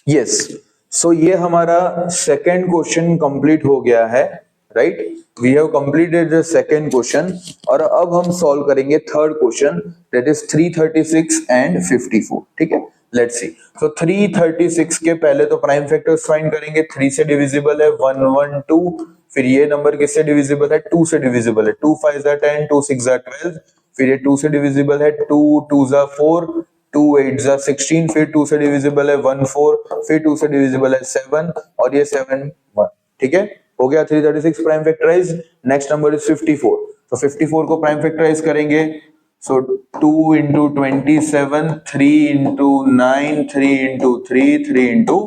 Yes, सो ये हमारा second question complete हो गया है, right? We have completed the second question और अब हम सॉल्व करेंगे third question, that is 336 and 54। ठीक है, लेट्स सी। सो 336 के पहले तो प्राइम फैक्टर्स फाइंड करेंगे। 3 से डिविजिबल है 1 1 2, फिर ये नंबर किससे डिविजिबल है? 2 से डिविजिबल है। 2 5 10, 2 6 12, फिर ये 2 से डिविजिबल है 2 2 4, 2 8 16, फिर 2 से डिविजिबल है 1 4, फिर 2 से डिविजिबल है 7 और ये 7 1। ठीक है, हो गया 336 prime factorize. Next number is 54। तो 54 को प्राइम फैक्टराइज करेंगे। सो 2 into 27, 3 into 9, 3 into 3, 3 into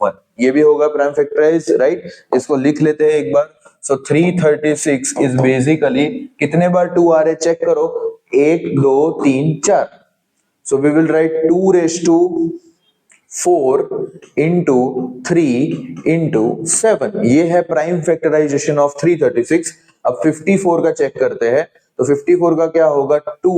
1, ये भी होगा प्राइम फैक्टराइज, राइट? इसको लिख लेते हैं एक बार। सो 336 इज बेसिकली, कितने बार 2 आ रहे चेक करो, 1 2 3 4। So we will write 2 raised to 4 into 3 into 7। ये है प्राइम फैक्टराइजेशन ऑफ 336। अब 54 का चेक करते हैं। तो 54 का क्या होगा? 2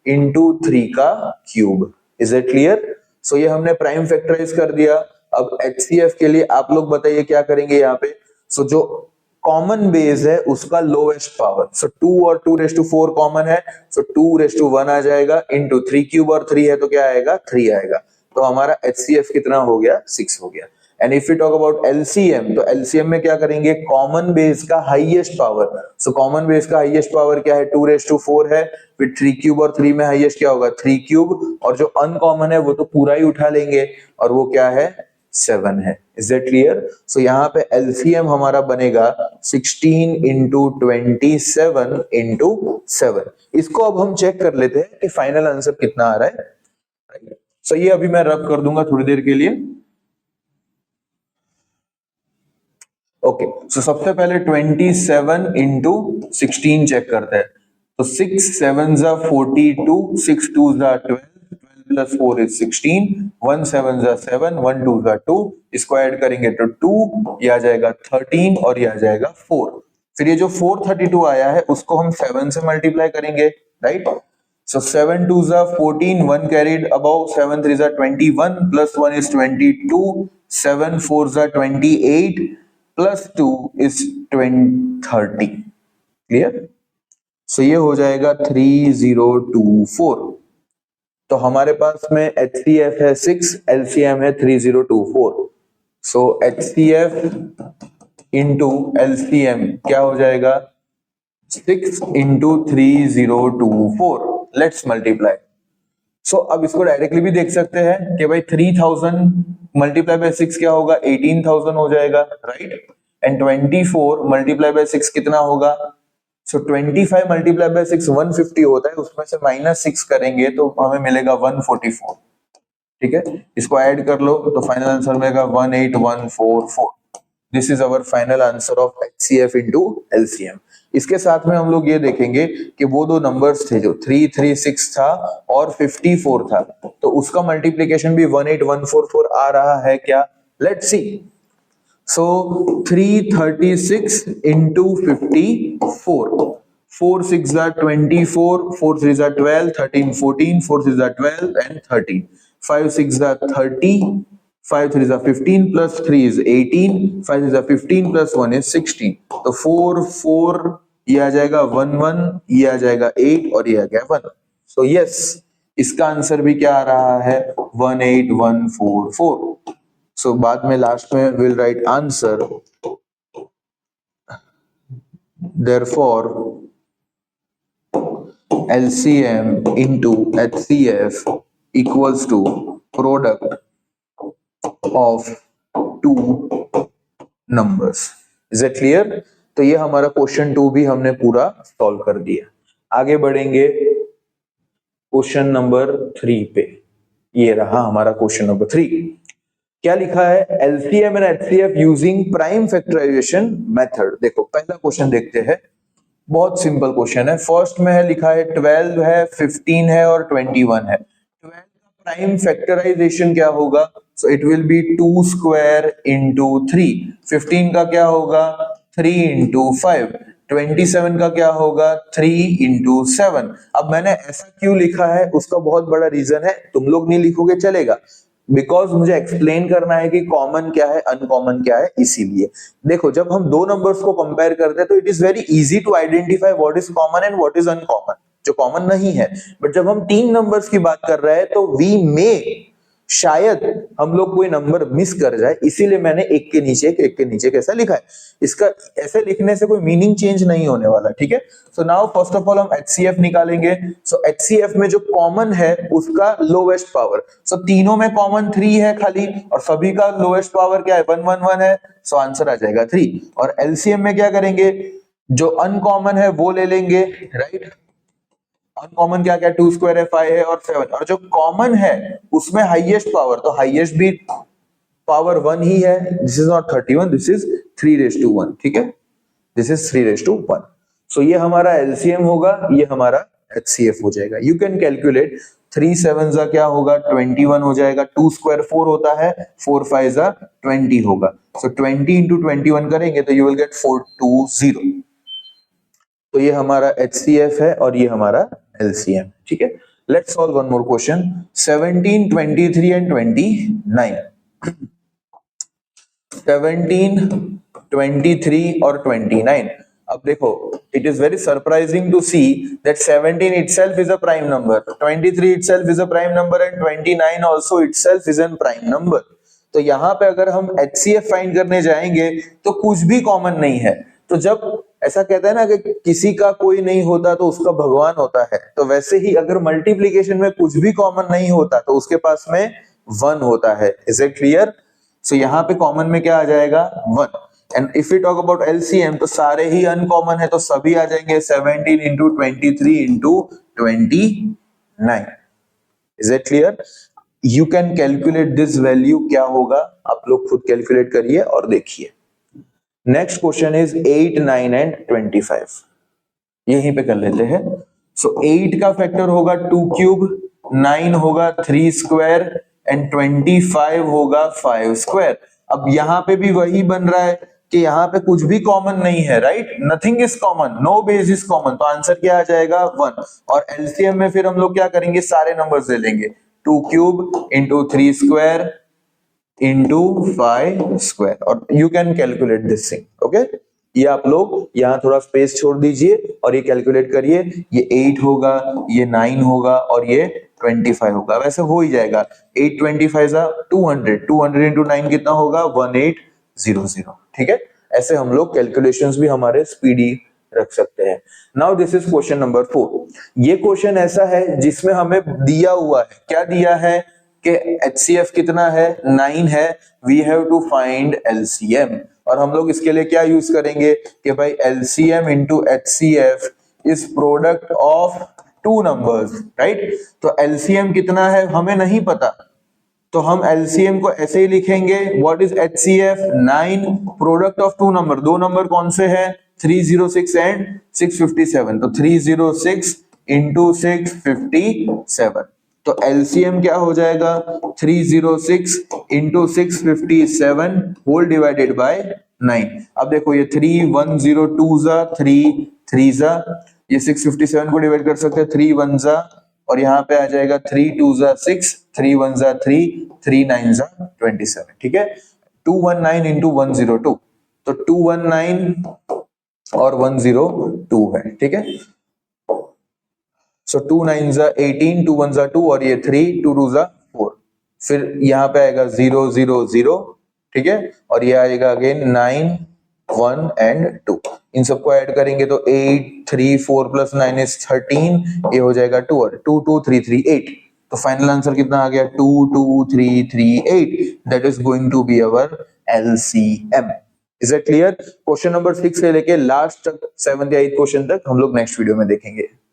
into 3 का cube. Is it clear? So ये हमने प्राइम फैक्टराइज कर दिया। अब HCF के लिए आप लोग बताइए क्या करेंगे यहाँ पे। सो जो कॉमन बेस है उसका लोएस्ट पावर, सो 2 और 2 रेज टू 4 कॉमन है, सो 2 रेज टू 1 आ जाएगा इनटू 3 क्यूब, और 3 है तो क्या आएगा? 3 आएगा। तो हमारा HCF कितना हो गया? 6 हो गया। And if you talk about LCM, तो LCM में क्या करेंगे? कॉमन बेस का highest power. So common base का हाईएस्ट पावर क्या है? 2 रेज टू 4 है, फिर 3 क्यूब, और 3 में हाईएस्ट क्या होगा? 3 क्यूब, और जो अनकॉमन है वो तो पूरा ही उठा लेंगे, और वो क्या है? 7 है। Is it clear? सो यहाँ पे एलसीएम हमारा बनेगा 16 इंटू 27 इंटू 7। इसको अब हम चेक कर लेते हैं कि फाइनल आंसर कितना आ रहा है। सो ये अभी मैं रब कर दूंगा थोड़ी देर के लिए। ओके, सो सबसे पहले 27 इंटू 16 चेक करते हैं। तो 6 7 जा 42, 6 2 जा 12, 12 प्लस 4 इज 16, 1 7 जा 7, 1 2 जा 2, इसको ऐड करेंगे तो 2, ये आ जाएगा 13 और ये आ जाएगा 4। फिर ये जो 432 आया है उसको हम 7 से मल्टीप्लाई करेंगे, right? So 7 2s are 14, 1 carried above, 7 3s are 21, plus 1 is 22, 7 4s are 28, plus 2 is 30. Clear? So ये हो जाएगा 3024। तो हमारे पास में HCF है 6, LCM है 3024। So HCF into LCM क्या हो जाएगा? 6 into 3024। Let's multiply. सो अब इसको डायरेक्टली भी देख सकते हैं कि भाई 3000 मल्टीप्लाई बाय 6 क्या होगा? 18000 हो जाएगा, राइट? एंड 24 मल्टीप्लाई बाय 6 कितना होगा? सो 25 मल्टीप्लाई बाय 6 150 होता है, उसमें से -6 करेंगे तो हमें मिलेगा 144। ठीक है, इसको ऐड कर लो तो फाइनल आंसर मिलेगा 18144। This is our final answer of HCF into LCM। इसके साथ में हम लोग ये देखेंगे कि वो दो नंबर्स थे जो 336 था और 54 था, तो उसका मल्टीप्लीकेशन भी 18144 आ रहा है क्या? Let's see. So 336 into 54, 4 6 are 24, 4 3 are 12, 13 14, 4 6 are 12 and 13, 5 6 are 30, 5 3 are 15, plus 3 is 18, 5 is 15, plus 1 is 16। तो 4 4 ये आ जाएगा 1 1, ये आ जाएगा 8 और ये आ गया 1। सो यस, इसका आंसर भी क्या आ रहा है? 18144। सो बाद में लास्ट में will write answer, therefore LCM into HCF equals to product of two numbers। Is it clear? तो ये हमारा क्वेश्चन 2 भी हमने पूरा सॉल्व कर दिया। आगे बढ़ेंगे क्वेश्चन नंबर 3 पे। ये रहा हमारा क्वेश्चन नंबर 3। क्या लिखा है? LCM and HCF using prime factorization method. देखो पहला क्वेश्चन देखते हैं, बहुत सिंपल क्वेश्चन है। फर्स्ट में है लिखा है 12 है, 15 है और 21 है। 12 का प्राइम फैक्टराइजेशन क्या होगा? So it will be 2 square into 3। 15 का क्या होगा? 3 इंटू 5। 27 का क्या होगा? 3 इंटू 7। अब मैंने ऐसा क्यों लिखा है उसका बहुत बड़ा रीजन है, तुम लोग नहीं लिखोगे चलेगा, बिकॉज मुझे एक्सप्लेन करना है कि कॉमन क्या है अनकॉमन क्या है, इसीलिए। देखो जब हम दो नंबर्स को कंपेयर करते हैं तो it is very easy to identify what is common and what is uncommon, जो कॉमन नहीं है। बट जब हम तीन नंबर्स की बात कर रहे हैं तो वी में शायद हम लोग कोई नंबर मिस कर जाए, इसीलिए मैंने एक के नीचे एक के नीचे कैसा लिखा है। इसका ऐसे लिखने से कोई मीनिंग चेंज नहीं होने वाला, ठीक है। So now first of all हम HCF निकालेंगे। सो HCF में जो कॉमन है उसका लोवेस्ट पावर, सो तीनों में कॉमन 3 है खाली, और सभी का लोवेस्ट पावर क्या है 1 1 1 है, सो आंसर आ जाएगा 3। और LCM में क्या करेंगे, जो अनकॉमन है वो ले लेंगे, राइट। अनकॉमन क्या क्या 2 स्क्वायर है 5 है और 7, और जो कॉमन है उसमें हाईएस्ट पावर, तो हाईएस्ट भी पावर 1 ही है। This is not 31, this is 3:1, ठीक है, दिस इज 3:1। सो ये हमारा LCM होगा, ये हमारा HCF हो जाएगा। यू कैन कैलकुलेट 3 7 जा क्या होगा 21 हो जाएगा, 2 स्क्वायर 4 होता है, 4 5 जा 20 होगा। सो 20 into 21 करेंगे तो यू विल गेट 420। तो ये हमारा HCF है और ये हमारा LCM, ठीक है। Let's solve one more question, 17 23 and 29। 17 23 और 29। अब देखो it is very surprising to see that 17 itself is a prime number, 23 itself is a prime number and 29 also itself is a prime number। तो यहाँ पे अगर हम HCF फाइंड करने जाएंगे तो कुछ भी कॉमन नहीं है। तो जब ऐसा कहता है ना कि किसी का कोई नहीं होता तो उसका भगवान होता है, तो वैसे ही अगर मल्टीप्लिकेशन में कुछ भी कॉमन नहीं होता तो उसके पास में 1 होता है। Is it clear? सो यहाँ पे कॉमन में क्या आ जाएगा 1। And if you talk about LCM तो सारे ही अनकॉमन है, तो सभी आ जाएंगे 17 into 23 into 29। Is it clear? You can calculate this value, क्या होगा आप लोग खुद कैलकुलेट करिए और देखिए। Next question is 8 9 and 25। यहीं पे कर लेते हैं। सो 8 का फैक्टर होगा 2 क्यूब, 9 होगा 3 स्क्वायर एंड 25 होगा 5 स्क्वायर। अब यहाँ पे भी वही बन रहा है कि यहाँ पे कुछ भी कॉमन नहीं है, right, nothing is common, no base is common, तो आंसर क्या आ जाएगा 1। और LCM में फिर हम लोग क्या करेंगे, सारे नंबर्स ले लेंगे, 2 cube into 3 square into 5 square, और you can calculate this thing, okay. ये आप लोग यहाँ थोड़ा स्पेस छोड़ दीजिए और ये कैलकुलेट करिए। ये 8 होगा, ये 9 होगा और ये 25 होगा, वैसे हो ही जाएगा। 8 25 200, 200 into 9 कितना होगा 1800, ठीक है। ऐसे हम लोग कैलकुलेशंस भी हमारे स्पीडी रख सकते हैं। Now this is question number 4। ये क्वेश्चन ऐसा है जिसमें हमें दिया हुआ है, क्या दिया है कि HCF कितना है 9 है, we have to find LCM। और हम लोग इसके लिए क्या यूज करेंगे कि भाई LCM into HCF is product of 2 numbers, right. तो LCM कितना है हमें नहीं पता, तो हम LCM को ऐसे ही लिखेंगे, what is HCF 9 product of 2 number. 2 number कौन से हैं 306 एंड 657, तो 306 into 657। तो LCM क्या हो जाएगा 306 into 657 होल डिवाइडेड बाय 9। अब देखो ये 3 1 0 2 जा 3 3 जा, ये 657 को डिवाइड कर सकते हैं 3 1 जा, और यहाँ पे आ जाएगा 3 2 जा 6, 3 1 जा 3, 3 9 जा 27, ठीक है। 219 into 102, तो 219 और 102 है, ठीक है। सो 2 9 जा 18, 2 1 जा 2 और ये 3, 2 2 जा 4। फिर यहाँ पे आएगा 0 0 0, ठीक है, और ये आएगा अगेन 9 1 एंड 2। इन सबको ऐड करेंगे तो 8 3 4 प्लस 9 इज 13, ये हो जाएगा 2 और 2 2 3 3 8। तो फाइनल आंसर कितना आ गया 2 2 3 3 8। That is going to be our LCM। Is it clear? Question number 6 से लेके लास्ट तक 7th या 8th क्वेश्चन तक हम लोग नेक्स्ट वीडियो में देखेंगे।